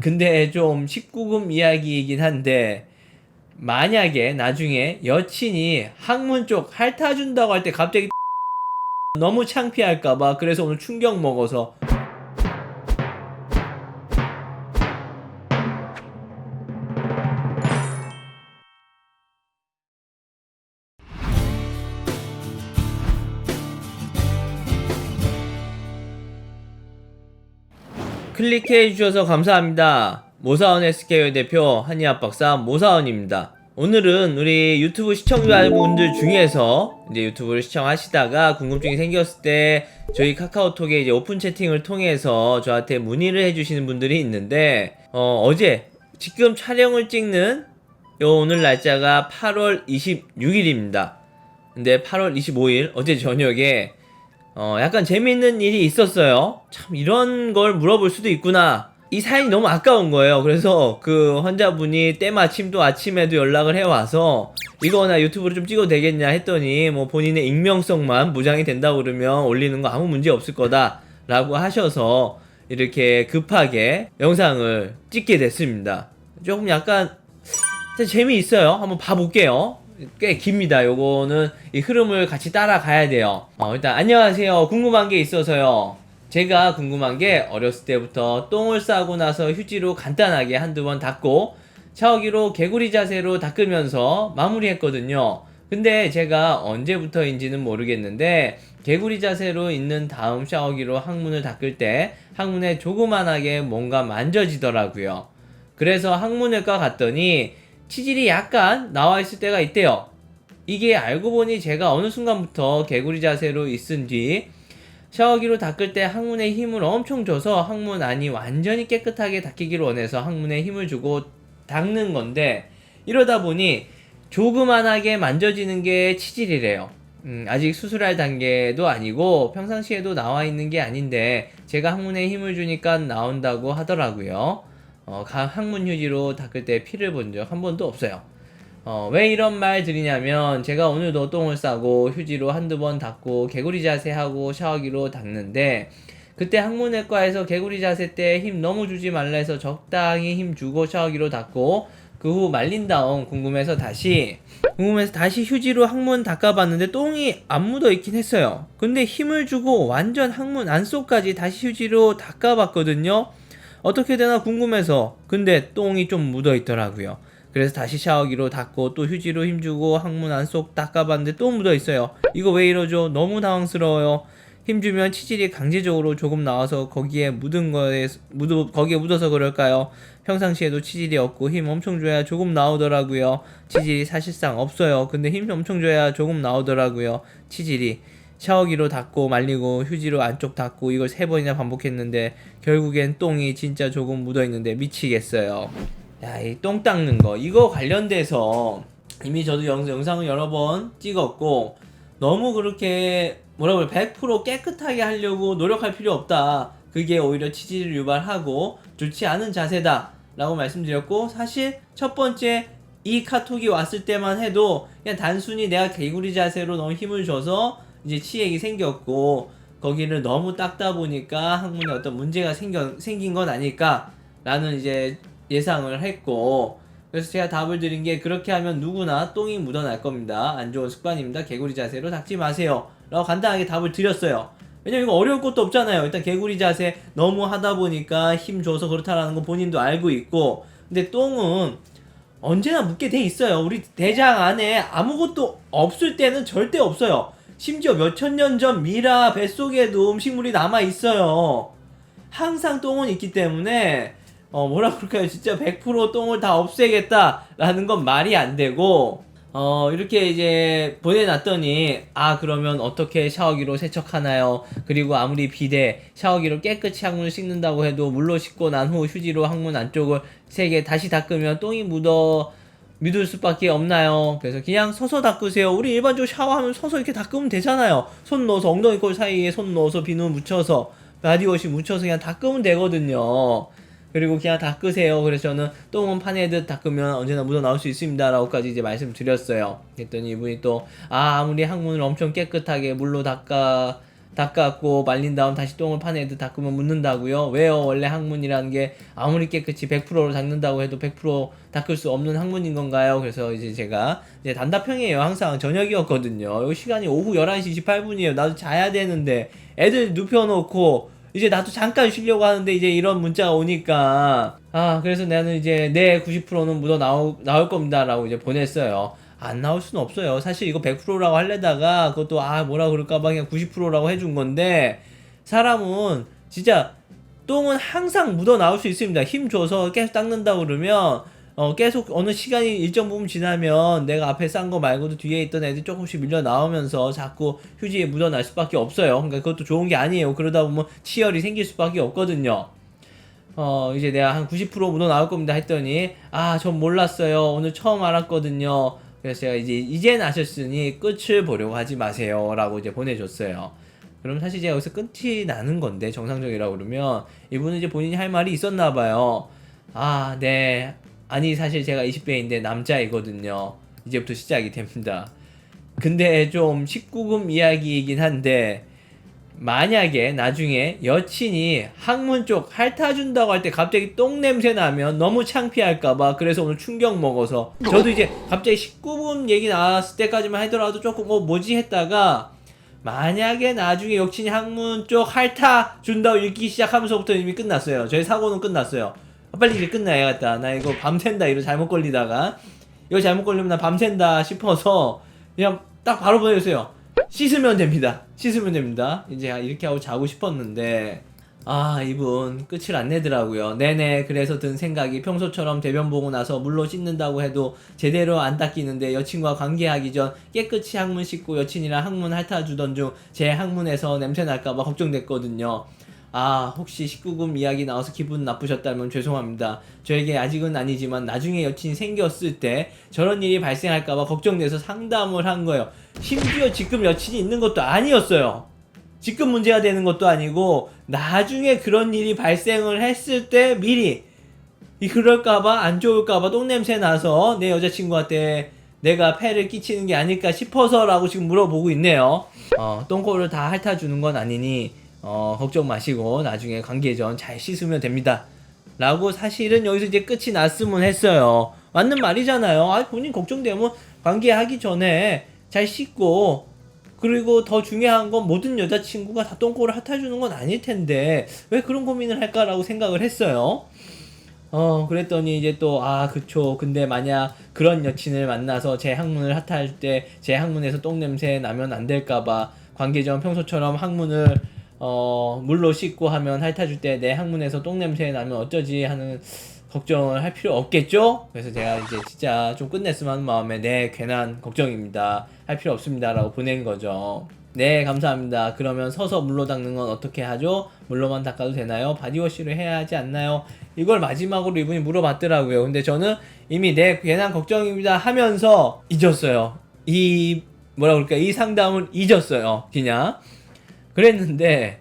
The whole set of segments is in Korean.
근데 좀 19금 이야기이긴 한데, 만약에 나중에 여친이 학문 쪽 핥아준다고 할 때 갑자기 너무 창피할까봐 그래서 오늘 충격 먹어서. 클릭해 주셔서 감사합니다. 모사원 SK의 대표 한의학 박사 모사원입니다. 오늘은 우리 유튜브 시청자분들 중에서 이제 유튜브를 시청하시다가 궁금증이 생겼을 때 저희 카카오톡에 이제 오픈 채팅을 통해서 저한테 문의를 해주시는 분들이 있는데, 어제 지금 촬영을 찍는 오늘 날짜가 8월 26일입니다. 근데 8월 25일 어제 저녁에 약간 재밌는 일이 있었어요. 참 이런 걸 물어볼 수도 있구나. 이 사연이 너무 아까운 거예요. 그래서 그 환자분이 때마침 또 아침에도 연락을 해와서 이거 나 유튜브로 좀 찍어도 되겠냐 했더니 뭐 본인의 익명성만 보장이 된다고 그러면 올리는 거 아무 문제 없을 거다 라고 하셔서 이렇게 급하게 영상을 찍게 됐습니다. 조금 약간 재미있어요. 한번 봐볼게요. 꽤 깁니다. 요거는 이 흐름을 같이 따라가야 돼요. 일단 안녕하세요. 궁금한 게 있어서요. 제가 궁금한 게 어렸을 때부터 똥을 싸고 나서 휴지로 간단하게 한두 번 닦고 샤워기로 개구리 자세로 닦으면서 마무리했거든요. 근데 제가 언제부터인지는 모르겠는데 개구리 자세로 있는 다음 샤워기로 항문을 닦을 때 항문에 조그만하게 뭔가 만져지더라고요. 그래서 항문외과 갔더니 치질이 약간 나와 있을 때가 있대요. 이게 알고 보니 제가 어느 순간부터 개구리 자세로 있은 뒤 샤워기로 닦을 때 항문에 힘을 엄청 줘서 항문 안이 완전히 깨끗하게 닦이기를 원해서 항문에 힘을 주고 닦는 건데, 이러다 보니 조그만하게 만져지는 게 치질이래요. 아직 수술할 단계도 아니고 평상시에도 나와 있는 게 아닌데 제가 항문에 힘을 주니까 나온다고 하더라고요. 항문 휴지로 닦을 때 피를 본 적 한 번도 없어요. 왜 이런 말 드리냐면 제가 오늘도 똥을 싸고 휴지로 한두 번 닦고 개구리 자세하고 샤워기로 닦는데, 그때 항문외과에서 개구리 자세 때 힘 너무 주지 말라 해서 적당히 힘 주고 샤워기로 닦고 그 후 말린 다음 궁금해서 다시 휴지로 항문 닦아봤는데 똥이 안 묻어 있긴 했어요. 근데 힘을 주고 완전 항문 안쪽까지 다시 휴지로 닦아봤거든요. 어떻게 되나 궁금해서. 근데 똥이 좀 묻어 있더라고요. 그래서 다시 샤워기로 닦고 또 휴지로 힘주고 항문 안쪽 닦아봤는데 또 묻어 있어요. 이거 왜 이러죠? 너무 당황스러워요. 힘주면 치질이 강제적으로 조금 나와서 거기에 거기에 묻어서 그럴까요? 평상시에도 치질이 없고 힘 엄청 줘야 조금 나오더라고요. 치질이 사실상 없어요. 근데 힘 엄청 줘야 조금 나오더라고요. 치질이. 샤워기로 닦고 말리고 휴지로 안쪽 닦고 이걸 3번이나 반복했는데 결국엔 똥이 진짜 조금 묻어있는데 미치겠어요. 야, 이 똥 닦는 거 이거 관련돼서 이미 저도 영상을 여러 번 찍었고, 너무 그렇게 뭐라고 100% 깨끗하게 하려고 노력할 필요 없다. 그게 오히려 치질을 유발하고 좋지 않은 자세다 라고 말씀드렸고, 사실 첫 번째 이 카톡이 왔을 때만 해도 그냥 단순히 내가 개구리 자세로 너무 힘을 줘서 이제 치액이 생겼고 거기를 너무 닦다 보니까 항문에 어떤 문제가 생긴 건 아닐까 라는 이제 예상을 했고, 그래서 제가 답을 드린 게 그렇게 하면 누구나 똥이 묻어날 겁니다. 안 좋은 습관입니다. 개구리 자세로 닦지 마세요 라고 간단하게 답을 드렸어요. 왜냐면 이거 어려울 것도 없잖아요. 일단 개구리 자세 너무 하다 보니까 힘 줘서 그렇다라는 거 본인도 알고 있고, 근데 똥은 언제나 묻게 돼 있어요. 우리 대장 안에 아무것도 없을 때는 절대 없어요. 심지어 몇천 년 전 미라 뱃속에도 음식물이 남아 있어요. 항상 똥은 있기 때문에 뭐라 그럴까요? 진짜 100% 똥을 다 없애겠다라는 건 말이 안 되고, 이렇게 이제 보내놨더니 그러면 어떻게 샤워기로 세척하나요? 그리고 아무리 비데 샤워기로 깨끗이 항문을 씻는다고 해도 물로 씻고 난 후 휴지로 항문 안쪽을 3개 다시 닦으면 똥이 묻을 수밖에 없나요? 그래서 그냥 서서 닦으세요. 우리 일반적으로 샤워하면 서서 이렇게 닦으면 되잖아요. 손 넣어서 엉덩이 꼴 사이에 손 넣어서 비누 묻혀서 바디워시 묻혀서 그냥 닦으면 되거든요. 그리고 그냥 닦으세요. 그래서 저는 똥은 파내듯 닦으면 언제나 묻어 나올 수 있습니다 라고까지 이제 말씀드렸어요. 그랬더니 이분이 또 아무리 항문을 엄청 깨끗하게 물로 닦았고 말린 다음 다시 똥을 파내도 닦으면 묻는다고요? 왜요? 원래 항문이라는 게 아무리 깨끗이 100%로 닦는다고 해도 100% 닦을 수 없는 항문인 건가요? 그래서 이제 제가 이제 단답형이에요. 항상 저녁이었거든요. 요 시간이 오후 11시 28분이에요. 나도 자야 되는데 애들 눕혀놓고 이제 나도 잠깐 쉬려고 하는데 이제 이런 문자가 오니까 그래서 나는 이제 내 90%는 묻어 나올 겁니다 라고 이제 보냈어요. 안 나올 수는 없어요. 사실 이거 100%라고 하려다가 그것도 뭐라 그럴까봐 그냥 90%라고 해준 건데, 사람은 진짜 똥은 항상 묻어 나올 수 있습니다. 힘 줘서 계속 닦는다 그러면 계속 어느 시간이 일정 부분 지나면 내가 앞에 싼 거 말고도 뒤에 있던 애들이 조금씩 밀려 나오면서 자꾸 휴지에 묻어 날 수밖에 없어요. 그러니까 그것도 좋은 게 아니에요. 그러다 보면 치열이 생길 수밖에 없거든요. 이제 내가 한 90% 묻어 나올 겁니다 했더니 전 몰랐어요. 오늘 처음 알았거든요. 그래서 제가 이젠 아셨으니 끝을 보려고 하지 마세요 라고 이제 보내줬어요. 그럼 사실 제가 여기서 끝이 나는 건데, 정상적이라고 그러면 이분은 이제 본인이 할 말이 있었나 봐요. 네. 아니 사실 제가 20대인데 남자이거든요. 이제부터 시작이 됩니다. 근데 좀 19금 이야기이긴 한데, 만약에 나중에 여친이 항문 쪽 핥아준다고 할 때 갑자기 똥 냄새 나면 너무 창피할까봐, 그래서 오늘 충격 먹어서 저도 이제 갑자기 19금 얘기 나왔을 때까지만 하더라도 조금 뭐지 했다가, 만약에 나중에 여친이 항문 쪽 핥아준다고 읽기 시작하면서부터 이미 끝났어요. 저희 사고는 끝났어요. 빨리 이제 끝나야겠다. 나 이거 밤샌다. 이거 잘못 걸리다가 이거 잘못 걸리면 나 밤샌다 싶어서 그냥 딱 바로 보내주세요. 씻으면 됩니다. 씻으면 됩니다. 이제 이렇게 하고 자고 싶었는데 이분 끝을 안 내더라고요. 네네. 그래서 든 생각이, 평소처럼 대변 보고 나서 물로 씻는다고 해도 제대로 안 닦이는데 여친과 관계하기 전 깨끗이 항문 씻고 여친이랑 항문 핥아주던 중 제 항문에서 냄새 날까봐 걱정됐거든요. 혹시 19금 이야기 나와서 기분 나쁘셨다면 죄송합니다. 저에게 아직은 아니지만 나중에 여친이 생겼을 때 저런 일이 발생할까봐 걱정돼서 상담을 한 거예요. 심지어 지금 여친이 있는 것도 아니었어요. 지금 문제가 되는 것도 아니고 나중에 그런 일이 발생을 했을 때 미리 그럴까봐, 안 좋을까봐 똥냄새 나서 내 여자친구한테 내가 폐를 끼치는 게 아닐까 싶어서라고 지금 물어보고 있네요. 똥꼬를 다 핥아주는 건 아니니 걱정 마시고 나중에 관계 전 잘 씻으면 됩니다 라고 사실은 여기서 이제 끝이 났으면 했어요. 맞는 말이잖아요. 본인 걱정되면 관계하기 전에 잘 씻고, 그리고 더 중요한 건 모든 여자친구가 다 똥꼬를 핥아주는 건 아닐 텐데 왜 그런 고민을 할까라고 생각을 했어요. 그랬더니 이제 또 그쵸. 근데 만약 그런 여친을 만나서 제 항문을 핥아줄 때 제 항문에서 똥냄새 나면 안 될까봐 관계 전 평소처럼 항문을 물로 씻고 하면 핥아줄 때 내 항문에서 똥냄새 나면 어쩌지 하는 걱정을 할 필요 없겠죠? 그래서 제가 이제 진짜 좀 끝냈으면 하는 마음에 네, 괜한 걱정입니다. 할 필요 없습니다 라고 보낸 거죠. 네, 감사합니다. 그러면 서서 물로 닦는 건 어떻게 하죠? 물로만 닦아도 되나요? 바디워시로 해야 하지 않나요? 이걸 마지막으로 이분이 물어봤더라고요. 근데 저는 이미 네, 괜한 걱정입니다 하면서 잊었어요. 이 상담을 잊었어요. 그냥 그랬는데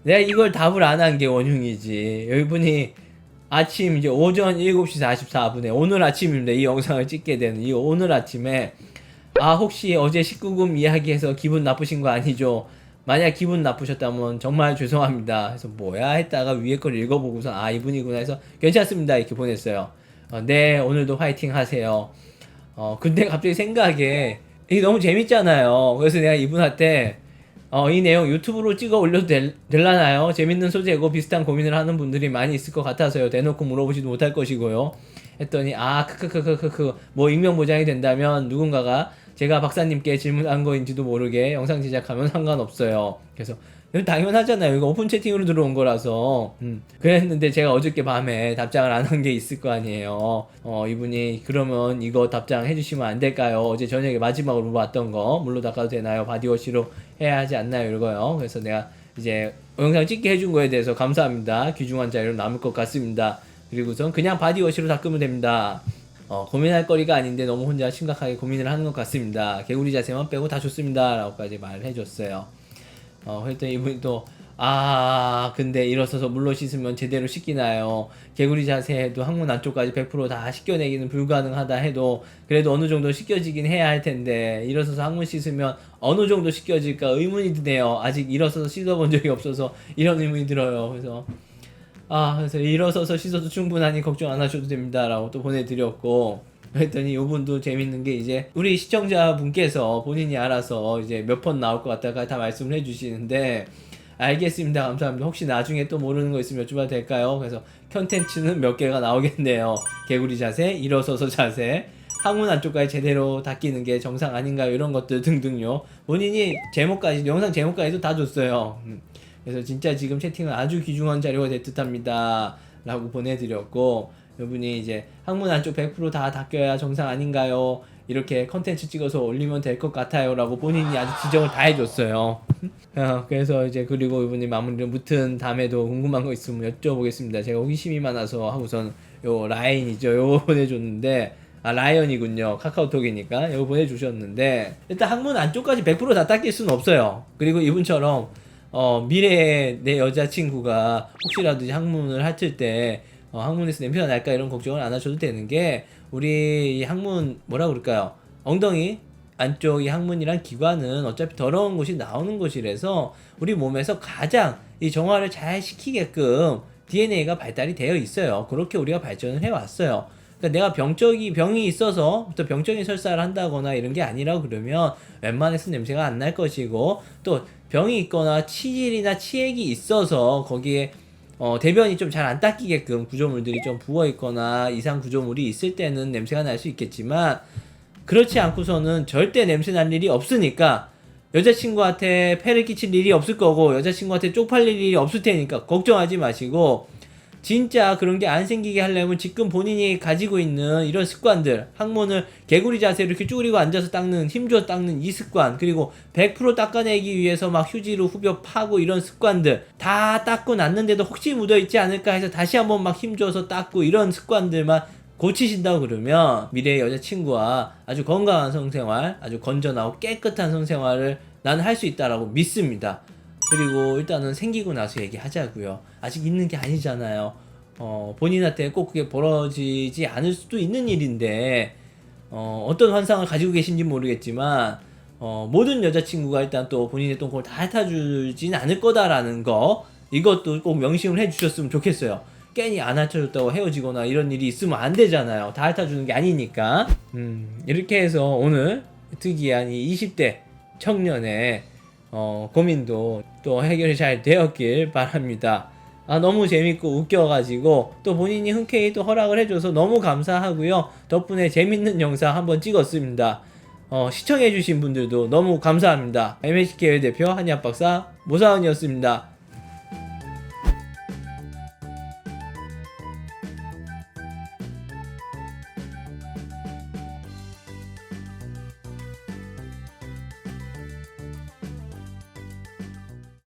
내가 이걸 답을 안 한 게 원흉이지. 여기분이 아침 이제 오전 7시 44분에 오늘 아침입니다. 이 영상을 찍게 되는 이 오늘 아침에 혹시 어제 19금 이야기해서 기분 나쁘신 거 아니죠? 만약 기분 나쁘셨다면 정말 죄송합니다. 그래서 뭐야 했다가 위에 걸 읽어보고서 이분이구나 해서 괜찮습니다 이렇게 보냈어요. 네, 오늘도 화이팅 하세요. 근데 갑자기 생각에 이게 너무 재밌잖아요. 그래서 내가 이분한테 이 내용 유튜브로 찍어 올려도 될라나요? 재밌는 소재고 비슷한 고민을 하는 분들이 많이 있을 것 같아서요. 대놓고 물어보지도 못할 것이고요. 했더니 뭐 익명 보장이 된다면 누군가가 제가 박사님께 질문한 거인지도 모르게 영상 제작하면 상관없어요. 그래서 당연하잖아요. 이거 오픈 채팅으로 들어온 거라서. 그랬는데 제가 어저께 밤에 답장을 안 한 게 있을 거 아니에요. 이분이 그러면 이거 답장 해주시면 안 될까요? 어제 저녁에 마지막으로 물어봤던 거 물로 닦아도 되나요? 바디워시로 해야 하지 않나요? 이거요. 그래서 내가 이제 영상 찍게 해준 거에 대해서 감사합니다. 귀중한 자료로 남을 것 같습니다. 그리고선 그냥 바디워시로 닦으면 됩니다. 고민할 거리가 아닌데 너무 혼자 심각하게 고민을 하는 것 같습니다. 개구리 자세만 빼고 다 좋습니다 라고까지 말을 해줬어요. 그랬더니 이분이 또 근데 일어서서 물로 씻으면 제대로 씻기나요? 개구리 자세해도 항문 안쪽까지 100%다 씻겨내기는 불가능하다 해도 그래도 어느 정도 씻겨지긴 해야 할 텐데 일어서서 항문 씻으면 어느 정도 씻겨질까 의문이 드네요. 아직 일어서서 씻어본 적이 없어서 이런 의문이 들어요. 그래서 일어서서 씻어도 충분하니 걱정 안 하셔도 됩니다 라고 또 보내드렸고, 그랬더니 요분도 재밌는 게 이제 우리 시청자분께서 본인이 알아서 이제 몇 번 나올 것 같다가 다 말씀을 해주시는데, 알겠습니다, 감사합니다, 혹시 나중에 또 모르는 거 있으면 여쭤봐도 될까요? 그래서 컨텐츠는 몇 개가 나오겠네요. 개구리 자세, 일어서서 자세, 항문 안쪽까지 제대로 닦이는 게 정상 아닌가요? 이런 것들 등등요. 본인이 제목까지, 영상 제목까지도 다 줬어요. 그래서 진짜 지금 채팅은 아주 귀중한 자료가 될 듯합니다 라고 보내드렸고, 이분이 이제 항문 안쪽 100%다 닦여야 정상 아닌가요? 이렇게 컨텐츠 찍어서 올리면 될 것 같아요 라고 본인이 아주 지적을 다 해줬어요. 그래서 이제 그리고 이분이 마무리를 무튼 다음에도 궁금한 거 있으면 여쭤보겠습니다. 제가 호기심이 많아서 하고선 요 라인이죠, 요거 보내줬는데, 라이언이군요, 카카오톡이니까 요거 보내주셨는데, 일단 항문 안쪽까지 100%다 닦일 수는 없어요. 그리고 이분처럼 미래에 내 여자친구가 혹시라도 이제 항문을 핥을 때 항문에서 냄새가 날까 이런 걱정을 안 하셔도 되는 게, 우리 이 항문 뭐라 그럴까요? 엉덩이 안쪽 이 항문이란 기관은 어차피 더러운 곳이 나오는 곳이라서 우리 몸에서 가장 이 정화를 잘 시키게끔 DNA가 발달이 되어 있어요. 그렇게 우리가 발전을 해왔어요. 그러니까 내가 병이 있어서 또 병적인 설사를 한다거나 이런 게 아니라 그러면 웬만해서 냄새가 안 날 것이고, 또 병이 있거나 치질이나 치액이 있어서 거기에 대변이 좀 잘 안 닦이게끔 구조물들이 좀 부어 있거나 이상 구조물이 있을 때는 냄새가 날 수 있겠지만, 그렇지 않고서는 절대 냄새 날 일이 없으니까 여자친구한테 폐를 끼칠 일이 없을 거고 여자친구한테 쪽팔릴 일이 없을 테니까 걱정하지 마시고, 진짜 그런 게 안 생기게 하려면 지금 본인이 가지고 있는 이런 습관들, 항문을 개구리 자세로 이렇게 쭈그리고 앉아서 닦는, 힘줘서 닦는 이 습관, 그리고 100% 닦아내기 위해서 막 휴지로 후벼 파고 이런 습관들 다 닦고 났는데도 혹시 묻어있지 않을까 해서 다시 한번 막 힘줘서 닦고 이런 습관들만 고치신다고 그러면 미래의 여자친구와 아주 건강한 성생활, 아주 건전하고 깨끗한 성생활을 나는 할 수 있다라고 믿습니다. 그리고 일단은 생기고 나서 얘기하자고요. 아직 있는 게 아니잖아요. 본인한테 꼭 그게 벌어지지 않을 수도 있는 일인데, 어떤 환상을 가지고 계신지 모르겠지만, 모든 여자친구가 일단 또 본인의 똥꼬를 다 핥아주진 않을 거다라는 거, 이것도 꼭 명심을 해주셨으면 좋겠어요. 괜히 안 핥아줬다고 헤어지거나 이런 일이 있으면 안 되잖아요. 다 핥아주는 게 아니니까. 이렇게 해서 오늘 특이한 이 20대 청년의 고민도 또 해결이 잘 되었길 바랍니다. 너무 재밌고 웃겨가지고 또 본인이 흔쾌히 또 허락을 해줘서 너무 감사하고요. 덕분에 재밌는 영상 한번 찍었습니다. 시청해주신 분들도 너무 감사합니다. MHK 대표 한의학박사 모사원이었습니다.